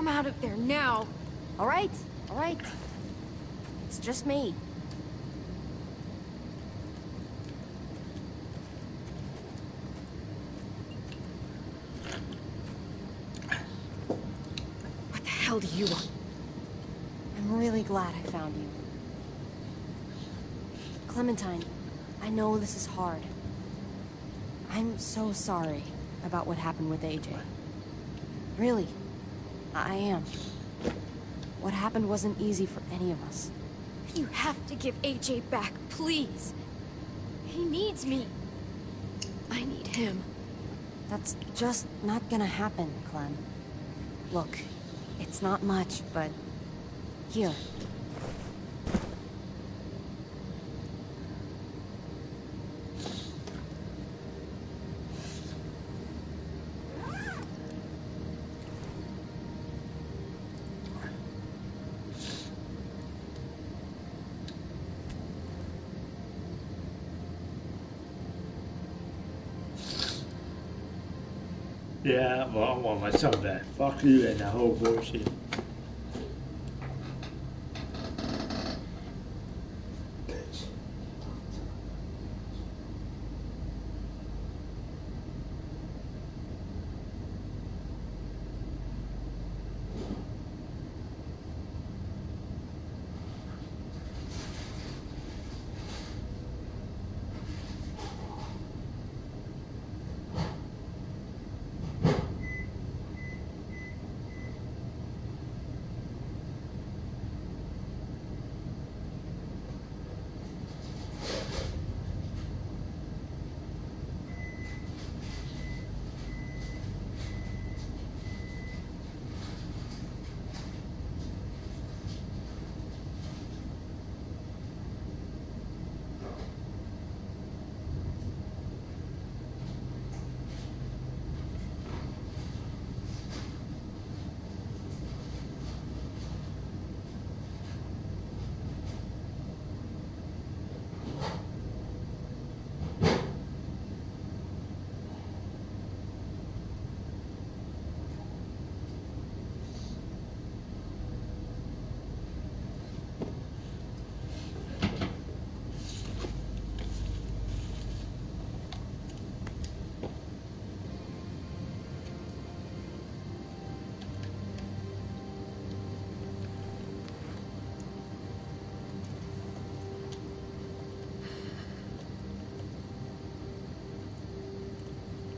Come out of there now. All right. It's just me. What the hell do you want? I'm really glad I found you. Clementine, I know this is hard. I'm so sorry about what happened with AJ. Really, I am. What happened wasn't easy for any of us. You have to give AJ back, please. He needs me. I need him. That's just not gonna happen, Clem. Look, it's not much, but... here. Yeah, well, I want my son back. Fuck you and that whole bullshit.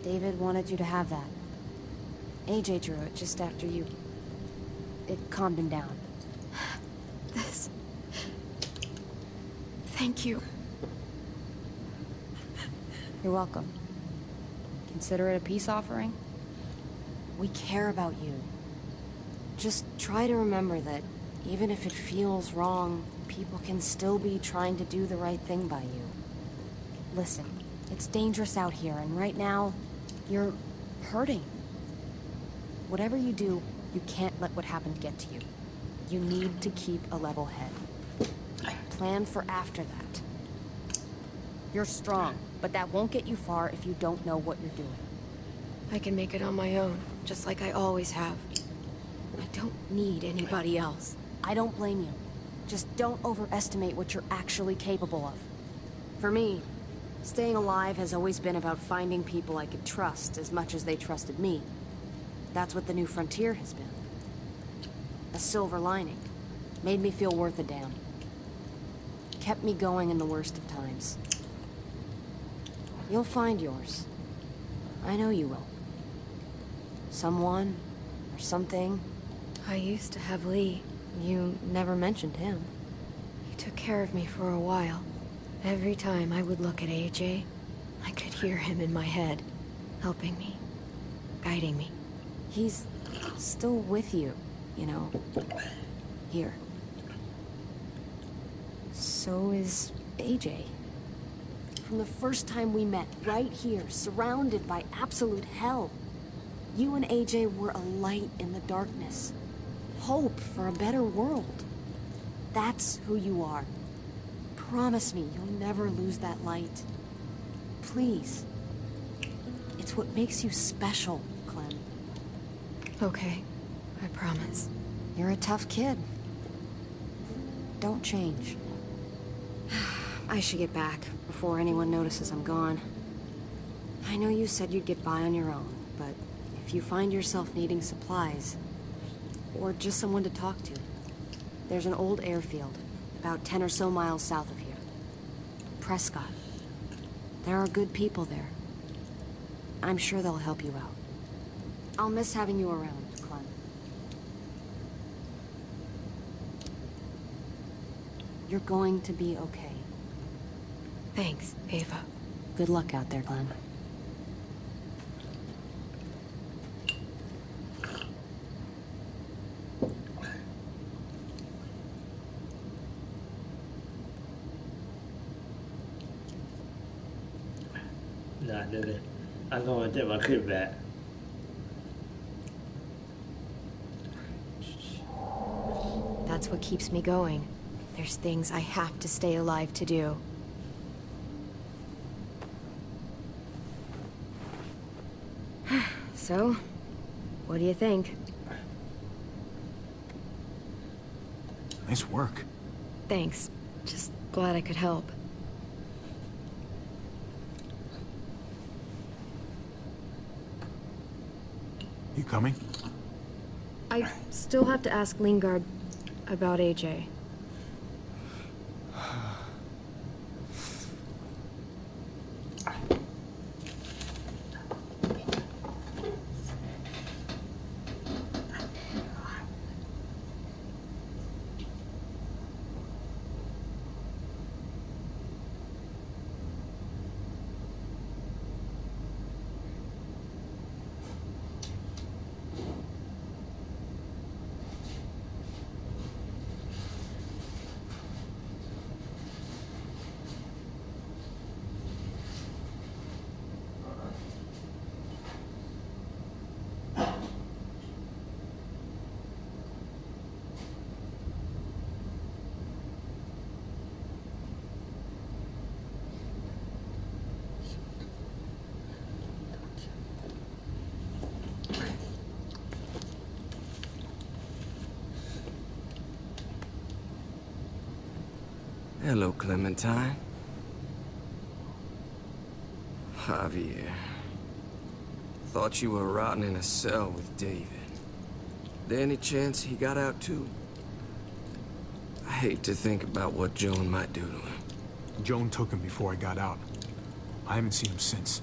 David wanted you to have that. AJ drew it just after you... It calmed him down. This... Thank you. You're welcome. Consider it a peace offering. We care about you. Just try to remember that even if it feels wrong, people can still be trying to do the right thing by you. Listen, it's dangerous out here, and right now, you're hurting. Whatever you do, you can't let what happened get to you. You need to keep a level head. Plan for after that. You're strong, but that won't get you far if you don't know what you're doing. I can make it on my own, just like I always have. I don't need anybody else. I don't blame you. Just don't overestimate what you're actually capable of. For me, staying alive has always been about finding people I could trust as much as they trusted me. That's what the New Frontier has been. A silver lining. Made me feel worth a damn. Kept me going in the worst of times. You'll find yours. I know you will. Someone, or something. I used to have Lee. You never mentioned him. He took care of me for a while. Every time I would look at AJ, I could hear him in my head, helping me, guiding me. He's still with you, you know. Here. So is AJ. From the first time we met, right here, surrounded by absolute hell. You and AJ were a light in the darkness. Hope for a better world. That's who you are. Promise me you'll never lose that light. Please. It's what makes you special, Clem. Okay, I promise. You're a tough kid. Don't change. I should get back before anyone notices I'm gone. I know you said you'd get by on your own, but if you find yourself needing supplies, or just someone to talk to, there's an old airfield, about 10 or so miles south of here. Prescott. There are good people there. I'm sure they'll help you out. I'll miss having you around, Clem. You're going to be okay. Thanks, Ava. Good luck out there, Glenn. Nah, nigga. I'm going to take my kid back. That's what keeps me going. There's things I have to stay alive to do. So, what do you think? Nice work. Thanks. Just glad I could help. You coming? I still have to ask Lingard about AJ. Hello, Clementine. Javier. Thought you were rotting in a cell with David. There any chance he got out too? I hate to think about what Joan might do to him. Joan took him before I got out. I haven't seen him since.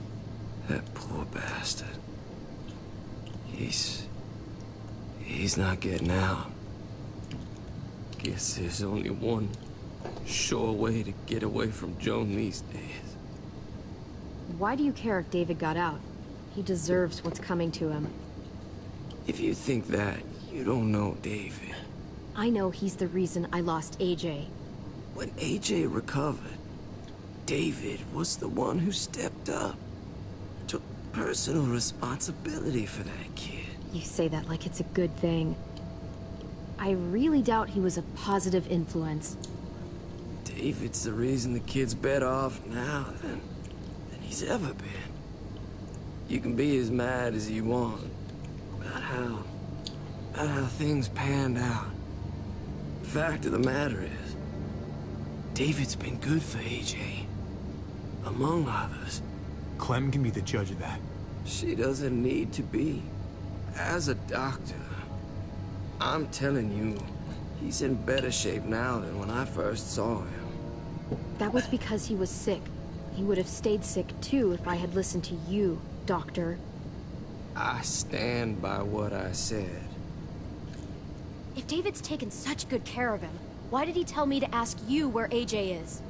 That poor bastard. He's not getting out. Guess there's only one sure way to get away from Joan these days. Why do you care if David got out? He deserves what's coming to him. If you think that, you don't know David. I know he's the reason I lost AJ. When AJ recovered, David was the one who stepped up. Took personal responsibility for that kid. You say that like it's a good thing. I really doubt he was a positive influence. David's the reason the kid's better off now than he's ever been. You can be as mad as you want about how things panned out. The fact of the matter is, David's been good for AJ, among others. Clem can be the judge of that. She doesn't need to be. As a doctor, I'm telling you, he's in better shape now than when I first saw him. That was because he was sick. He would have stayed sick too if I had listened to you, Doctor. I stand by what I said. If David's taken such good care of him, why did he tell me to ask you where AJ is?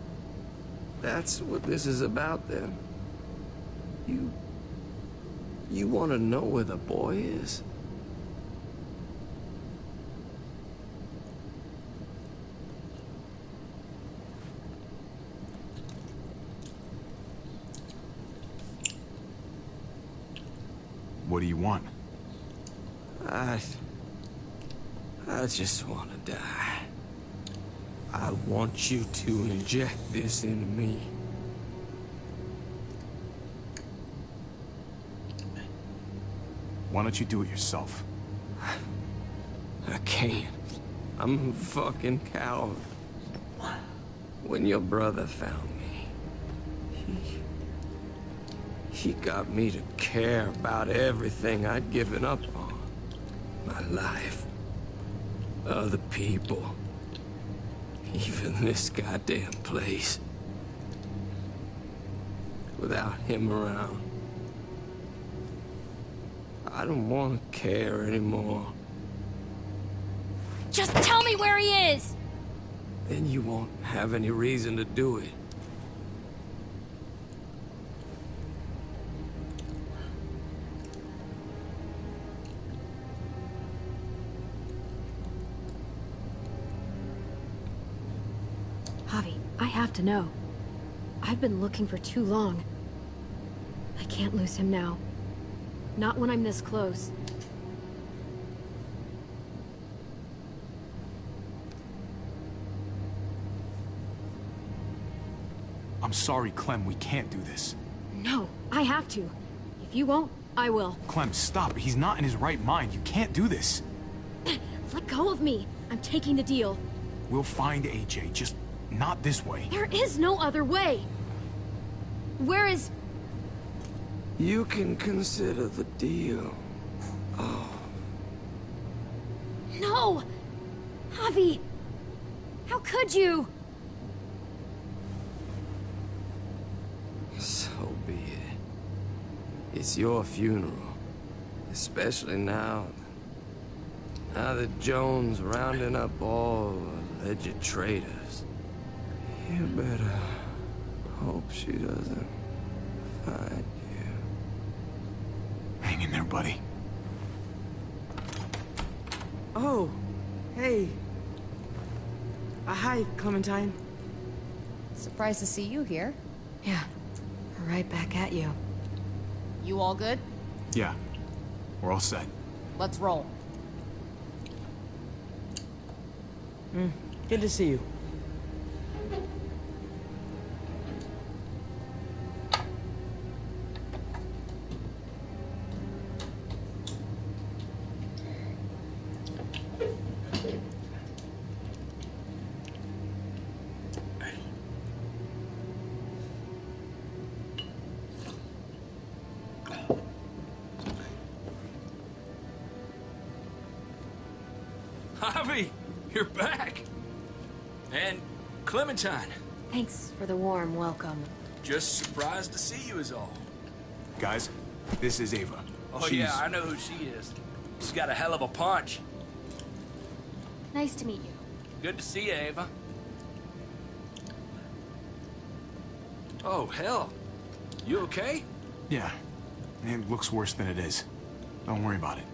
That's what this is about, then. You want to know where the boy is? What do you want? I just want to die. I want you to inject this into me. Why don't you do it yourself? I can't. I'm a fucking coward. When your brother found me, he got me to care about everything I'd given up on. My life, other people, even this goddamn place. Without him around, I don't want to care anymore. Just tell me where he is! Then you won't have any reason to do it. Javi, I have to know. I've been looking for too long. I can't lose him now. Not when I'm this close. I'm sorry, Clem, we can't do this. No, I have to. If you won't, I will. Clem, stop. He's not in his right mind. You can't do this. Let go of me. I'm taking the deal. We'll find AJ, just not this way. There is no other way. Where is... You can consider the deal. Oh. No! Javi! How could you? So be it. It's your funeral. Especially now. Now that Joan's rounding up all alleged traitors. You better hope she doesn't find you. Hang in there, buddy. Oh, hey. Hi, Clementine. Surprised to see you here. Yeah, right back at you. You all good? Yeah, we're all set. Let's roll. Good to see you. Javi, you're back. And Clementine. Thanks for the warm welcome. Just surprised to see you is all. Guys, this is Ava. Oh yeah, I know who she is. She's got a hell of a punch. Nice to meet you. Good to see you, Ava. Oh, hell. You okay? Yeah, it looks worse than it is. Don't worry about it.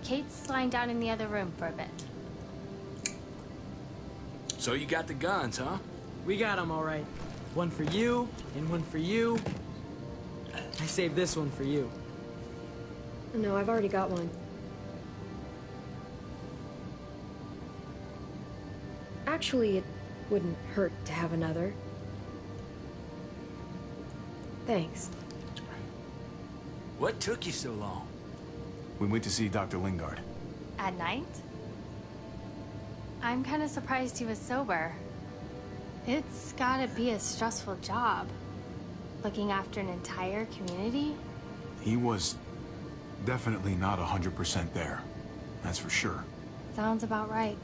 Kate's lying down in the other room for a bit. So you got the guns, huh? We got them all right. One for you, and one for you. I saved this one for you. No, I've already got one. Actually, it wouldn't hurt to have another. Thanks. What took you so long? We went to see Dr. Lingard. At night? I'm kind of surprised he was sober. It's gotta be a stressful job. Looking after an entire community? He was definitely not 100% there. That's for sure. Sounds about right.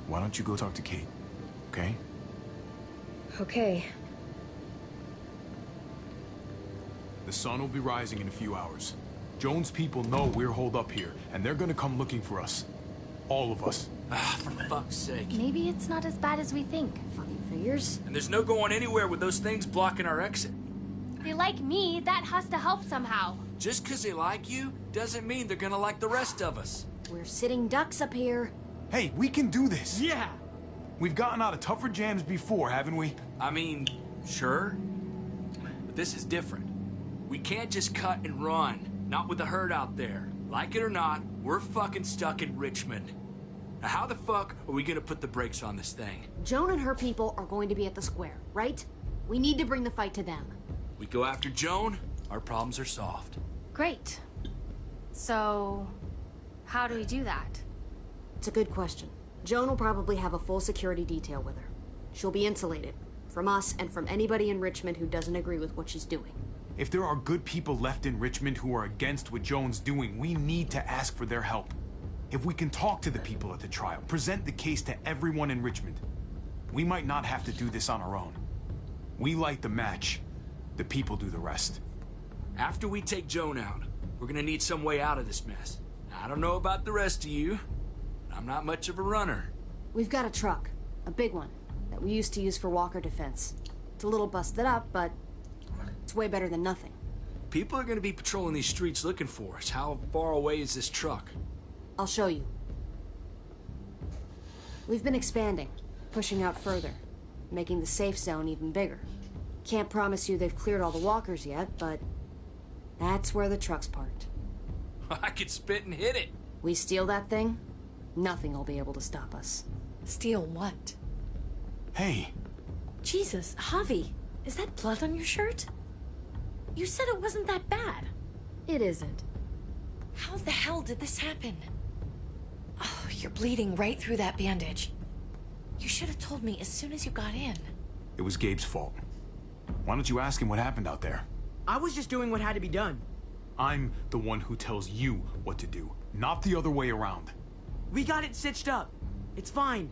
Why don't you go talk to Kate, okay? Okay. The sun will be rising in a few hours. Joan's people know we're holed up here, and they're gonna come looking for us. All of us. Ah, for fuck's sake. Maybe it's not as bad as we think. Fucking figures. And there's no going anywhere with those things blocking our exit. They like me, that has to help somehow. Just 'cause they like you doesn't mean they're gonna like the rest of us. We're sitting ducks up here. Hey, we can do this! Yeah! We've gotten out of tougher jams before, haven't we? I mean, sure. But this is different. We can't just cut and run. Not with the herd out there. Like it or not, we're fucking stuck in Richmond. Now how the fuck are we gonna put the brakes on this thing? Joan and her people are going to be at the square, right? We need to bring the fight to them. We go after Joan, our problems are solved. Great. So, how do we do that? It's a good question. Joan will probably have a full security detail with her. She'll be insulated. From us and from anybody in Richmond who doesn't agree with what she's doing. If there are good people left in Richmond who are against what Joan's doing, we need to ask for their help. If we can talk to the people at the trial, present the case to everyone in Richmond, we might not have to do this on our own. We light the match. The people do the rest. After we take Joan out, we're gonna need some way out of this mess. I don't know about the rest of you, but I'm not much of a runner. We've got a truck. A big one. That we used to use for walker defense. It's a little busted up, but it's way better than nothing. People are gonna be patrolling these streets looking for us. How far away is this truck? I'll show you. We've been expanding, pushing out further, making the safe zone even bigger. Can't promise you they've cleared all the walkers yet, but that's where the truck's parked. I could spit and hit it. We steal that thing, nothing will be able to stop us. Steal what? Hey. Jesus, Javi, is that blood on your shirt? You said it wasn't that bad. It isn't. How the hell did this happen? Oh, you're bleeding right through that bandage. You should have told me as soon as you got in. It was Gabe's fault. Why don't you ask him what happened out there? I was just doing what had to be done. I'm the one who tells you what to do, not the other way around. We got it stitched up. It's fine.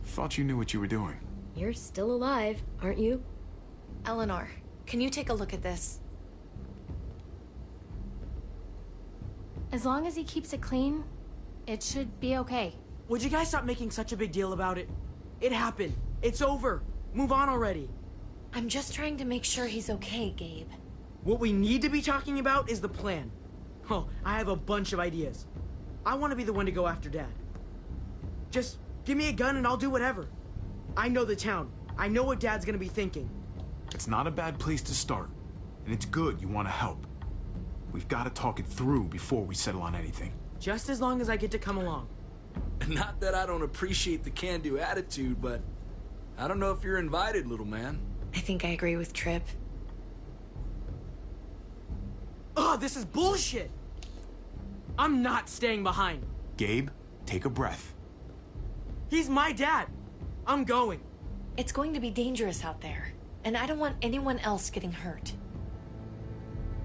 Thought you knew what you were doing. You're still alive, aren't you? Eleanor, can you take a look at this? As long as he keeps it clean, it should be okay. Would you guys stop making such a big deal about it? It happened. It's over. Move on already. I'm just trying to make sure he's okay, Gabe. What we need to be talking about is the plan. Oh, I have a bunch of ideas. I want to be the one to go after Dad. Just give me a gun and I'll do whatever. I know the town. I know what Dad's gonna be thinking. It's not a bad place to start, and it's good you want to help. We've got to talk it through before we settle on anything. Just as long as I get to come along. Not that I don't appreciate the can-do attitude, but I don't know if you're invited, little man. I think I agree with Tripp. Ugh, this is bullshit! I'm not staying behind. Gabe, take a breath. He's my dad. I'm going. It's going to be dangerous out there, and I don't want anyone else getting hurt.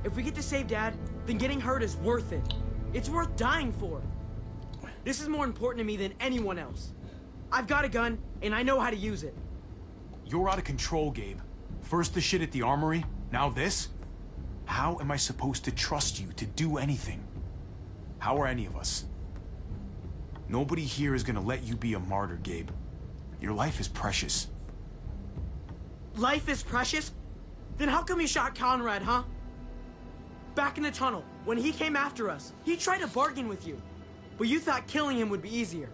If we get to save Dad, then getting hurt is worth it. It's worth dying for. This is more important to me than anyone else. I've got a gun, and I know how to use it. You're out of control, Gabe. First the shit at the armory, now this? How am I supposed to trust you to do anything? How are any of us? Nobody here is gonna let you be a martyr, Gabe. Your life is precious. Life is precious? Then how come you shot Conrad, huh? Back in the tunnel, when he came after us, he tried to bargain with you. But you thought killing him would be easier.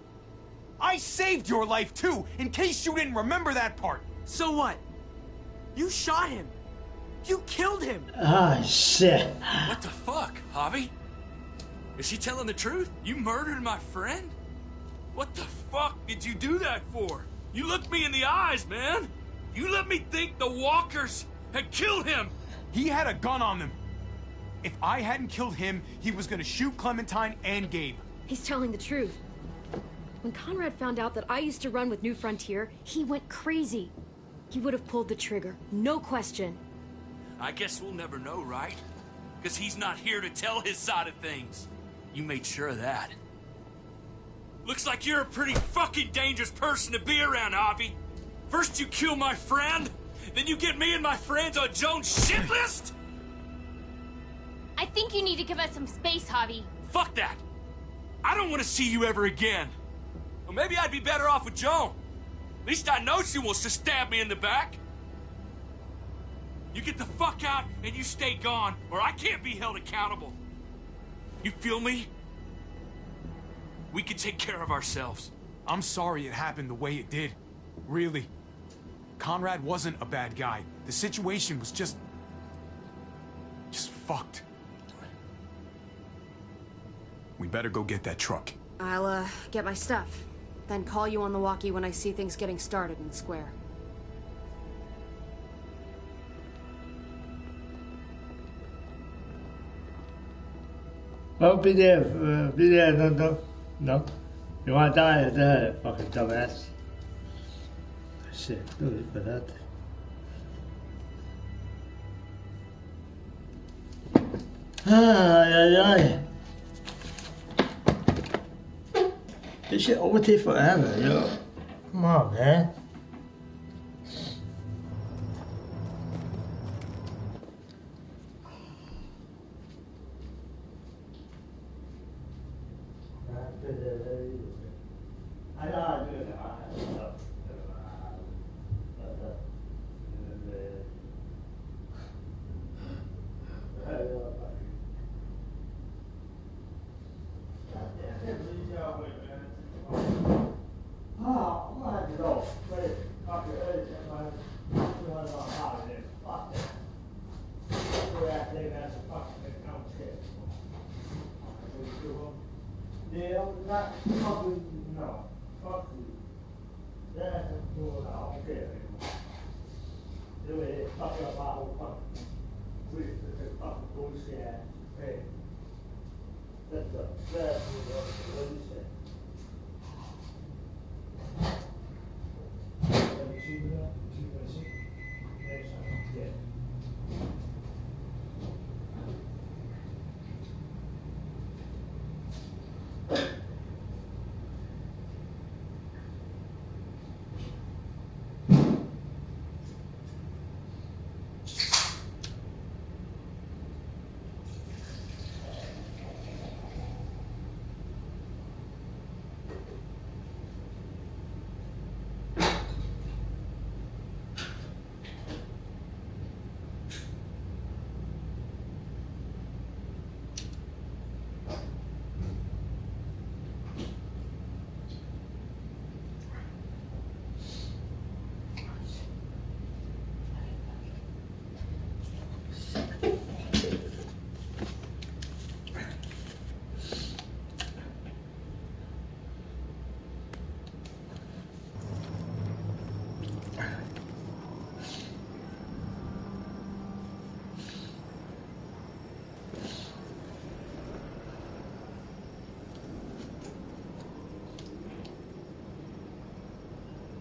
I saved your life too, in case you didn't remember that part. So what? You shot him. You killed him. Ah, shit. What the fuck, Javi? Is she telling the truth? You murdered my friend? What the fuck did you do that for? You looked me in the eyes, man. You let me think the walkers had killed him. He had a gun on them. If I hadn't killed him, he was gonna shoot Clementine and Gabe. He's telling the truth. When Conrad found out that I used to run with New Frontier, he went crazy. He would have pulled the trigger, no question. I guess we'll never know, right? Because he's not here to tell his side of things. You made sure of that. Looks like you're a pretty fucking dangerous person to be around, Javi. First you kill my friend, then you get me and my friends on Joan's shit list? I think you need to give us some space, Javi. Fuck that. I don't want to see you ever again. Well, maybe I'd be better off with Joan. At least I know she wants to stab me in the back. You get the fuck out and you stay gone, or I can't be held accountable. You feel me? We can take care of ourselves. I'm sorry it happened the way it did. Really. Conrad wasn't a bad guy. The situation was just fucked. We better go get that truck. I'll, get my stuff. Then call you on the walkie when I see things getting started in the square. Oh, be there, no, no, no. You want to die there, fucking dumbass. Shit, really for that. Ay, ay, ay. This shit over take forever, yo. Come on, man. Yeah, not fucking, no. Fuck you. That's cool, I don't care anymore. Do it, fucking up my whole fucking week, this is fucking bullshit ass. Hey. That's what you say. Let me cheap it up, cheap it up, cheap. Next time, yeah.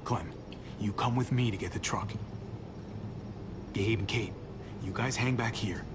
Clem, you come with me to get the truck. Gabe and Kate, you guys hang back here.